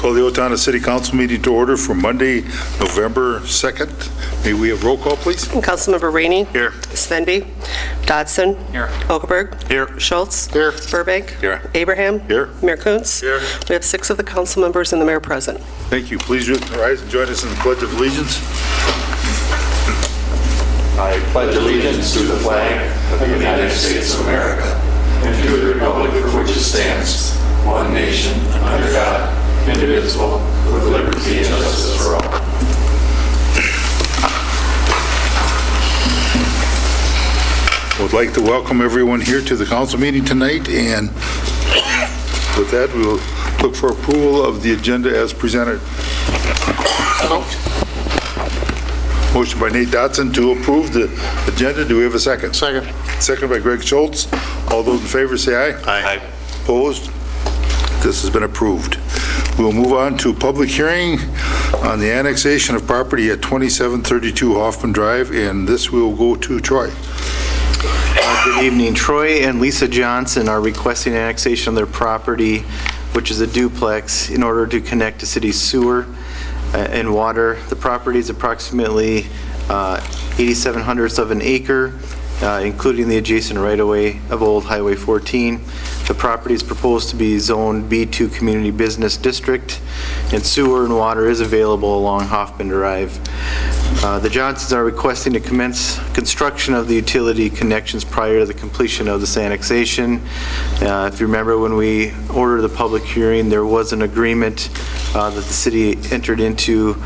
Call the Owatonna City Council meeting to order for Monday, November 2nd. May we have roll call, please? Councilmember Rainey. Here. Svenby. Dodson. Here. Okerberg. Here. Schultz. Here. Burbank. Here. Abraham. Here. Mayor Kuntz. Here. We have 6 of the council members and the mayor present. Thank you. Please rise and join us in the Pledge of Allegiance. I pledge allegiance to the flag of the United States of America and to the republic for which it stands, one nation, under God, indivisible, with liberty and justice for all. I would like to welcome everyone here to the council meeting tonight, and with that, we will look for approval of the agenda as presented. Motion by Nate Dotson to approve the agenda. Do we have a second? Second. Second by Greg Schultz. All those in favor say aye. Aye. Opposed? This has been approved. We will move on to public hearing on the annexation of property at 2732 Hoffman Drive, and this will go to Troy. Good evening. Troy and Lisa Johnson are requesting annexation of their property, which is a duplex, in order to connect to city sewer and water. The property is approximately 8/700ths of an acre, including the adjacent right-of-way of Old Highway 14. The property is proposed to be zoned B2 Community Business District, and sewer and water is available along Hoffman Drive. The Johnsons are requesting to commence construction of the utility connections prior to the completion of this annexation. If you remember, when we ordered the public hearing, there was an agreement that the city entered into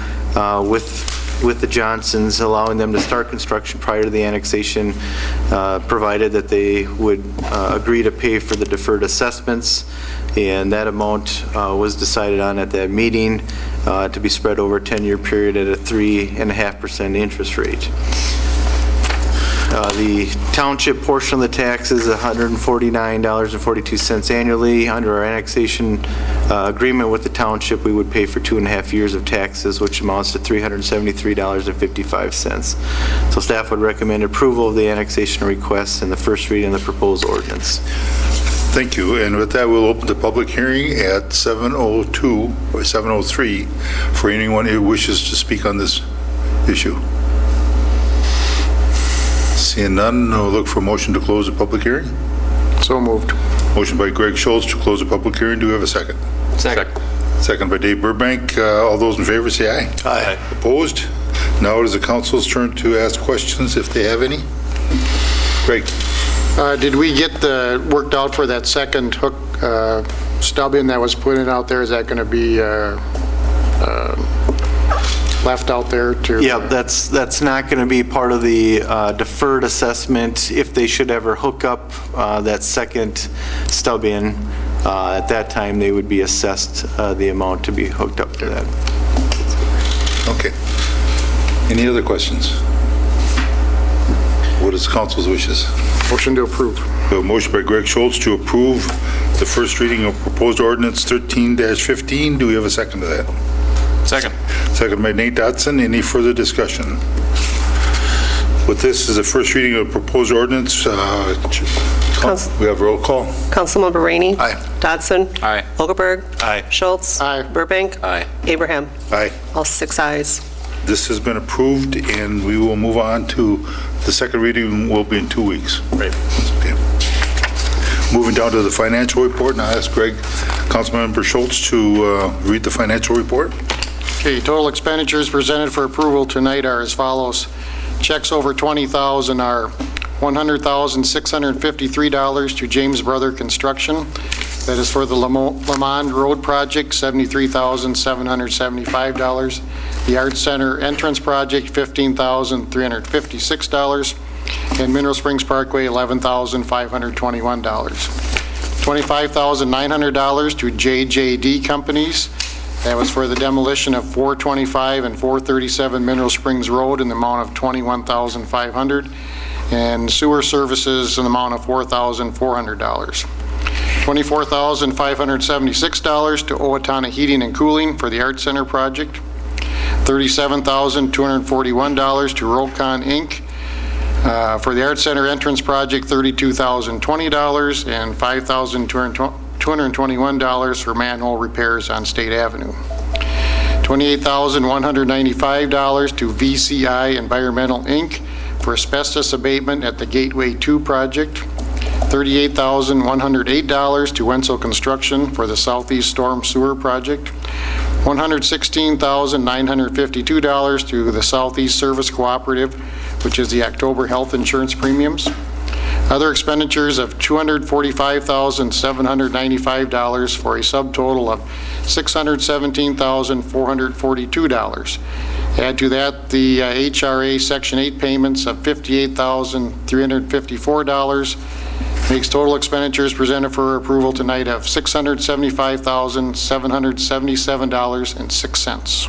with the Johnsons, allowing them to start construction prior to the annexation, provided that they would agree to pay for the deferred assessments, and that amount was decided on at that meeting to be spread over a 10-year period at a 3.5% interest rate. The township portion of the tax is $149.42 annually. Under our annexation agreement with the township, we would pay for 2.5 years of taxes, which amounts to $373.55. So staff would recommend approval of the annexation request and the first reading of the proposed ordinance. Thank you. And with that, we'll open the public hearing at 7:02 or 7:03 for anyone who wishes to speak on this issue. Seeing none, I'll look for a motion to close the public hearing. So moved. Motion by Greg Schultz to close the public hearing. Do we have a second? Second. Second by Dave Burbank. All those in favor say aye. Aye. Opposed? Now it is the council's turn to ask questions if they have any. Greg. Did we get the worked out for that second hook stub in that was put in out there? Is that going to be left out there to? Yeah, that's not going to be part of the deferred assessment. If they should ever hook up that second stub in, at that time they would be assessed the amount to be hooked up to that. Okay. Any other questions? What is council's wishes? Motion to approve. We have a motion by Greg Schultz to approve the first reading of proposed ordinance 13-15. Do we have a second to that? Second. Second by Nate Dotson. Any further discussion? With this is the first reading of proposed ordinance. We have roll call. Councilmember Rainey. Aye. Dodson. Aye. Okerberg. Aye. Schultz. Aye. Burbank. Aye. Abraham. Aye. All 6 ayes. This has been approved, and we will move on to the second reading will be in 2 weeks. Right. Okay. Moving down to the financial report, and I'll ask Greg, Councilmember Schultz, to read the financial report. Okay, total expenditures presented for approval tonight are as follows. Checks over $20,000 are $100,653 to James Brother Construction. That is for the Lamond Road Project, $73,775. The Art Center Entrance Project, $15,356. And Mineral Springs Parkway, $11,521. $25,900 to JJD Companies. That was for the demolition of 425 and 437 Mineral Springs Road in the amount of $21,500. And sewer services in the amount of $4,400. $24,576 to Owatonna Heating and Cooling for the Art Center project. $37,241 to Rokon Inc. For the Art Center entrance project, $32,020 and $5,221 for manhole repairs on State Avenue. $28,195 to VCI Environmental, Inc. for asbestos abatement at the Gateway 2 project, $38,108 to Wenzel Construction for the Southeast Storm Sewer project, $116,952 to the Southeast Service Cooperative, which is the October health insurance premiums. Other expenditures of $245,795 for a subtotal of $617,442. Add to that the HRA Section 8 payments of $58,354. Makes total expenditures presented for approval tonight of $675,777.06.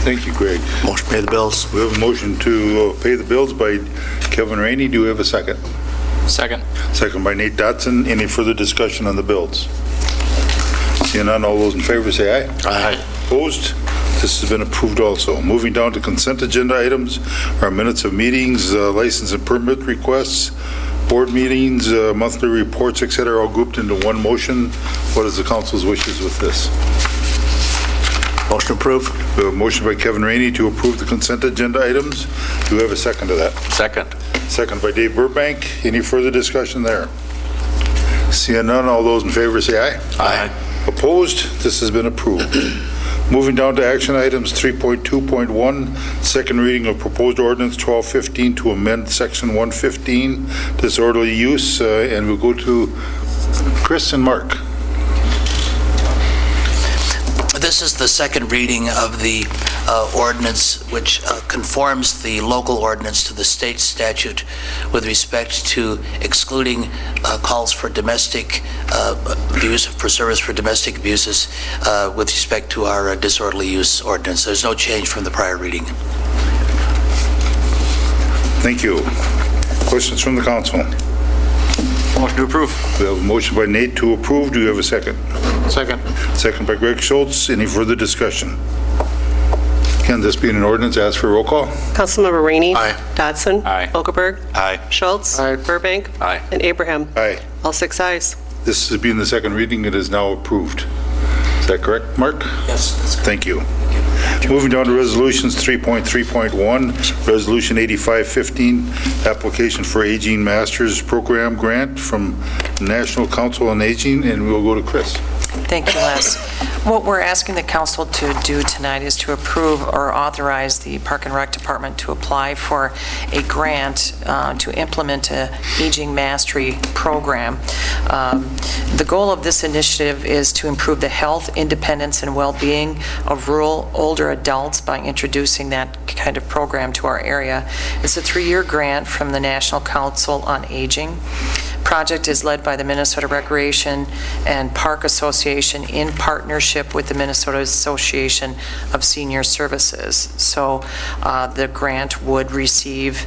Thank you, Greg. Motion to pay the bills. We have a motion to pay the bills by Kevin Rainey. Do we have a second? Second. Second by Nate Dotson. Any further discussion on the bills? Seeing none, all those in favor say aye. Aye. Opposed? This has been approved also. Moving down to consent agenda items, our minutes of meetings, license and permit requests, board meetings, monthly reports, et cetera, all grouped into one motion. What is the council's wishes with this? Motion approved. We have a motion by Kevin Rainey to approve the consent agenda items. Do we have a second to that? Second. Second by Dave Burbank. Any further discussion there? Seeing none, all those in favor say aye. Aye. Opposed? This has been approved. Moving down to action items 3.2.1, second reading of proposed ordinance 1215 to amend section 115, disorderly use, and we'll go to Chris and Mark. This is the second reading of the ordinance, which conforms the local ordinance to the state statute with respect to excluding calls for domestic abuse, for service for domestic abuses with respect to our disorderly use ordinance. There's no change from the prior reading. Thank you. Questions from the council? Motion to approve. We have a motion by Nate to approve. Do you have a second? Second. Second by Greg Schultz. Any further discussion? Can this be an ordinance? Ask for roll call. Councilmember Rainey. Aye. Dodson. Aye. Okaberg. Aye. Schultz. Aye. Burbank. Aye. And Abraham. Aye. All 6 ayes. This is being the second reading. It is now approved. Is that correct, Mark? Yes, that's correct. Thank you. Moving down to resolutions 3.3.1, resolution 8515, application for Aging Masters Program grant from National Council on Aging, and we'll go to Chris. Thank you, Les. What we're asking the council to do tonight is to approve or authorize the Park and Rec Department to apply for a grant to implement a aging mastery program. The goal of this initiative is to improve the health, independence, and well-being of rural older adults by introducing that kind of program to our area. It's a 3-year grant from the National Council on Aging. Project is led by the Minnesota Recreation and Park Association in partnership with the Minnesota Association of Senior Services. So the grant would receive,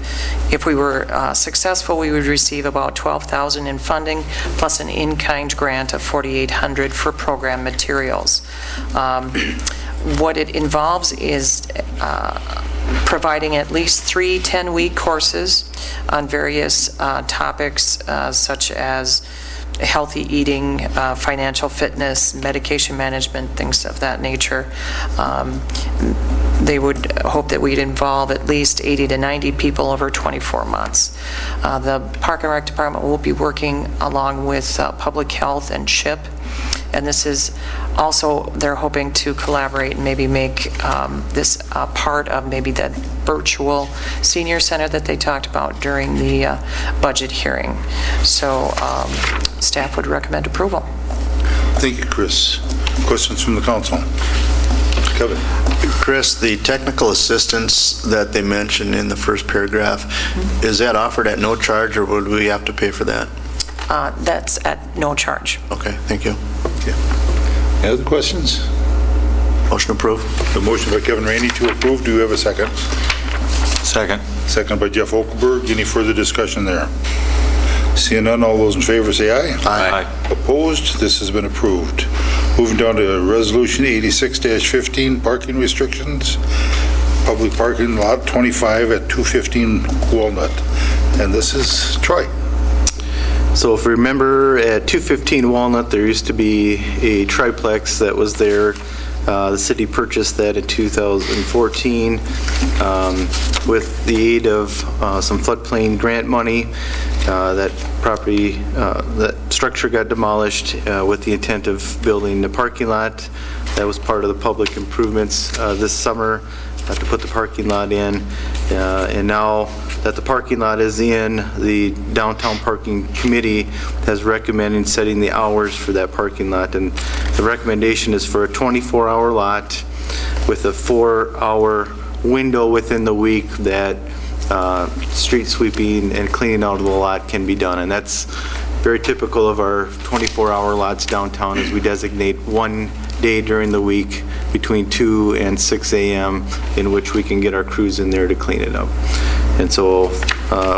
if we were successful, we would receive about $12,000 in funding plus an in-kind grant of $4,800 for program materials. What it involves is providing at least 3 10-week courses on various topics such as healthy eating, financial fitness, medication management, things of that nature. They would hope that we'd involve at least 80 to 90 people over 24 months. The Park and Rec Department will be working along with Public Health and CHIP. And this is also, they're hoping to collaborate and maybe make this a part of maybe that virtual senior center that they talked about during the budget hearing. So staff would recommend approval. Thank you, Chris. Questions from the council? Kevin. Chris, the technical assistance that they mentioned in the first paragraph, is that offered at no charge, or would we have to pay for that? That's at no charge. Okay, thank you. Okay. Any other questions? Motion approved. The motion by Kevin Rainey to approve. Do you have a second? Second. Second by Jeff Okaberg. Any further discussion there? Seeing none, all those in favor say aye. Aye. Opposed? This has been approved. Moving down to resolution 86-15, parking restrictions. Public parking lot 25 at 215 Walnut. And this is Troy. So if you remember, at 215 Walnut, there used to be a triplex that was there The city purchased that in 2014 with the aid of some floodplain grant money. That property, that structure got demolished with the intent of building the parking lot. That was part of the public improvements this summer to put the parking lot in. And now that the parking lot is in, the Downtown Parking Committee has recommended setting the hours for that parking lot. And the recommendation is for a 24-hour lot with a 4-hour window within the week that street sweeping and cleaning out of the lot can be done. And that's very typical of our 24-hour lots downtown, as we designate one day during the week between 2 and 6 a.m. in which we can get our crews in there to clean it up. And so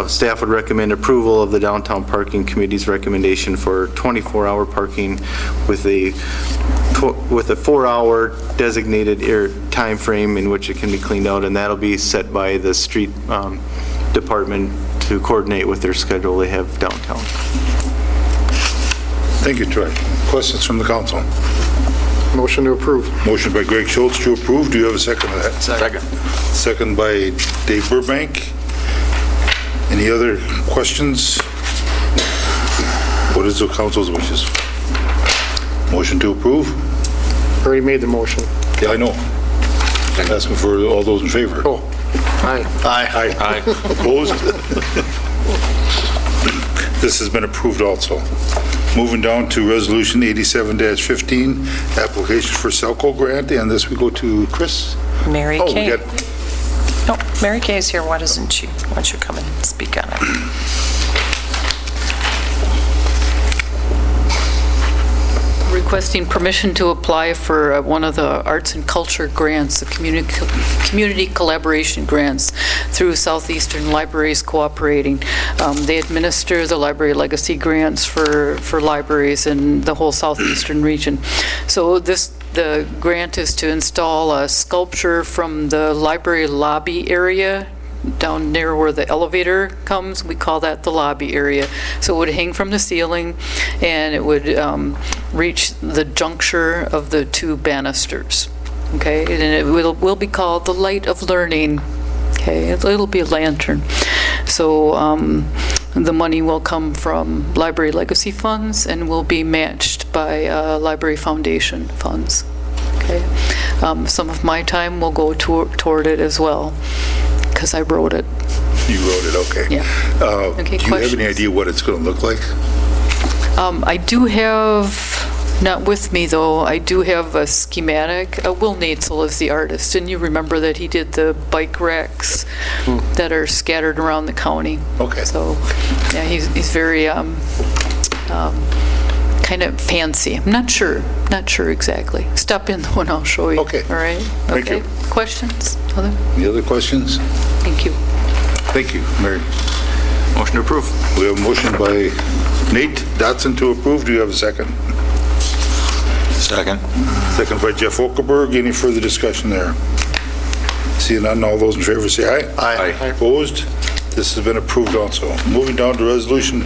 staff would recommend approval of the Downtown Parking Committee's recommendation for 24-hour parking with a 4-hour designated time frame in which it can be cleaned out, and that'll be set by the street department to coordinate with their schedule they have downtown. Thank you, Troy. Questions from the council? Motion to approve. Motion by Greg Schultz to approve. Do you have a second to that? Second. Second by Dave Burbank. Any other questions? What is the council's wishes? Motion to approve? Already made the motion. Yeah, I know. I'm asking for all those in favor. Oh, aye. Aye. Aye. Opposed? This has been approved also. Moving down to Resolution 87-15, application for Selco grant, and this we go to Chris. Mary Oh, we Kay. got, No, Mary Kay's here. Why doesn't she? Why don't you come and speak on it? Requesting permission to apply for one of the arts and culture grants, the community collaboration grants through Southeastern Libraries Cooperating. They administer the library legacy grants for libraries in the whole Southeastern region. So the grant is to install a sculpture from the library lobby area down near where the elevator comes. We call that the lobby area. So it would hang from the ceiling, and it would reach the juncture of the two banisters. Okay, and it will be called the Light of Learning. Okay, it'll be a lantern. So the money will come from library legacy funds and will be matched by library foundation funds. Okay, some of my time will go toward it as well, because I wrote it. you wrote it, okay. Yeah. Okay, do you have any questions? idea what it's going to look like? I do have, not with me though, I do have a schematic. Will Natzel is the artist, and you remember that he did the bike racks that are scattered around the county. Okay. So, yeah, he's very kind of fancy. I'm not sure exactly. Stop in though and I'll show you. Okay. All right? Thank you. Okay. Questions? Any other questions? Thank you. Thank you, Mary. Motion to approve. We have a motion by Nate Dotson to approve. Do you have a second? Second. Second by Jeff Okerberg. Any further discussion there? Seeing none, all those in favor say aye. Aye. Opposed? This has been approved also. Moving down to Resolution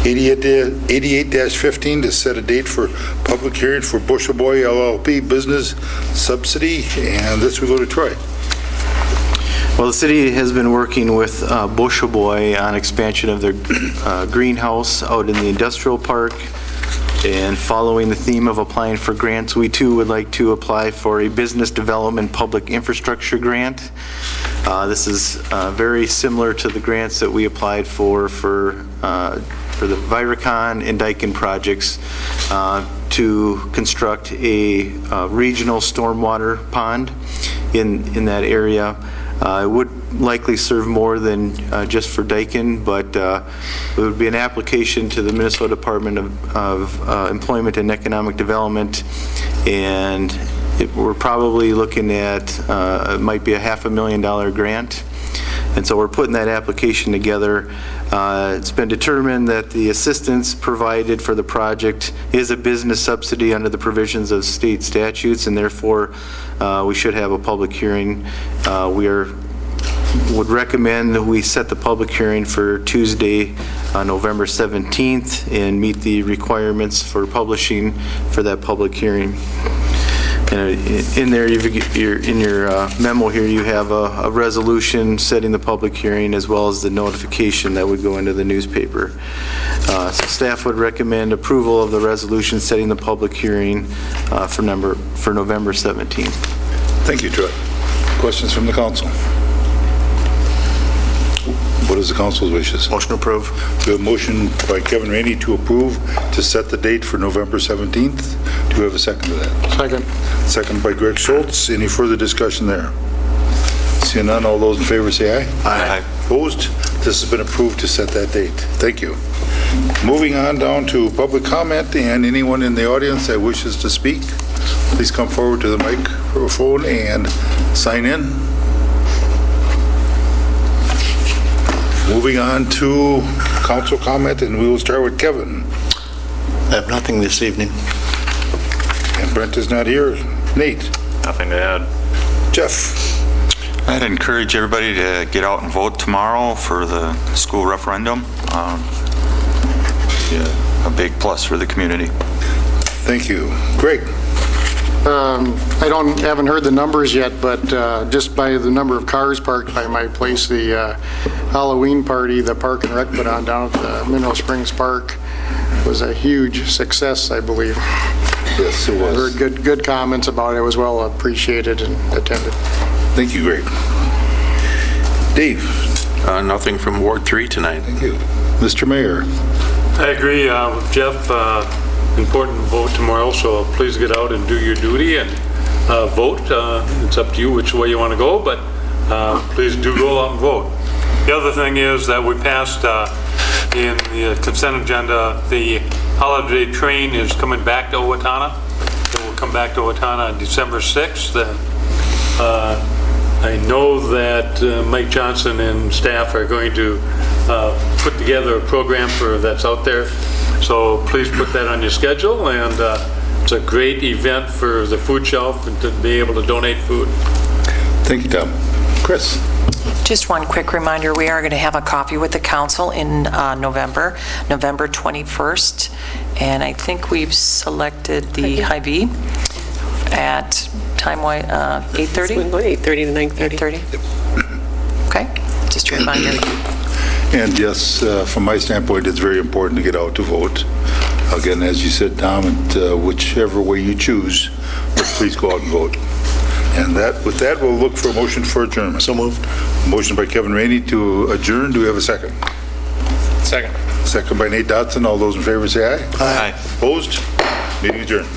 88-15 to set a date for public hearing for Busha Boy LLP business subsidy, and this will go to Troy. Well, the city has been working with Busha Boy on expansion of their greenhouse out in the industrial park. And following the theme of applying for grants, we too would like to apply for a business development public infrastructure grant. This is very similar to the grants that we applied for the Viracon and Daikin projects to construct a regional stormwater pond in that area. It would likely serve more than just for Daikin, but it would be an application to the Minnesota Department of Employment and Economic Development, and we're probably looking at, it might be a $500,000 grant. And so we're putting that application together. It's been determined that the assistance provided for the project is a business subsidy under the provisions of state statutes, and therefore we should have a public hearing. Would recommend that we set the public hearing for Tuesday, November 17th, and meet the requirements for publishing for that public hearing. In there, in your memo here, you have a resolution setting the public hearing as well as the notification that would go into the newspaper. So staff would recommend approval of the resolution setting the public hearing for November 17th. Thank you, Troy. Questions from the council? What is the council's wishes? Motion to approve. We have a motion by Kevin Rainey to approve to set the date for November 17th. Do we have a second to that? Second. Second by Greg Schultz. Any further discussion there? Seeing none, all those in favor say aye. Aye. Opposed? This has been approved to set that date. Thank you. Moving on down to public comment, and anyone in the audience that wishes to speak, please come forward to the microphone and sign in. Moving on to council comment, and we will start with Kevin. I have nothing this evening. And Brent is not here. Nate? Nothing to add. Jeff? I'd encourage everybody to get out and vote tomorrow for the school referendum. A big plus for the community. Thank you. Greg? Haven't heard the numbers yet, but just by the number of cars parked by my place, the Halloween party the Park and Rec put on down at the Mineral Springs Park was a huge success, I believe. Yes, it I was. heard good comments about it. It was well appreciated and attended. Thank you, Greg. Dave? Nothing from Ward 3 tonight. Thank you. Mr. Mayor? I agree with Jeff. Important vote tomorrow, so please get out and do your duty and vote. It's up to you which way you want to go, but please do go out and vote. The other thing is that we passed in the consent agenda, the holiday train is coming back to Owatonna. It will come back to Owatonna on December 6th. I know that Mike Johnson and staff are going to put together a program that's out there. So please put that on your schedule, and it's a great event for the food shelf and to be able to donate food. Thank you, Tom. Chris? Just one quick reminder, we are going to have a coffee with the council in November 21st, and I think we've selected the Hy-Vee at time-wise 8:30? 8:30 to 9:30. 8:30? Okay, just a reminder. And yes, from my standpoint, it's very important to get out to vote. Again, as you said, Tom, whichever way you choose, but please go out and vote. And with that, we'll look for a motion for adjournment. So moved. Motion by Kevin Rainey to adjourn. Do we have a second? Second. Second by Nate Dotson. All those in favor say aye. Aye. Opposed? Meeting adjourned.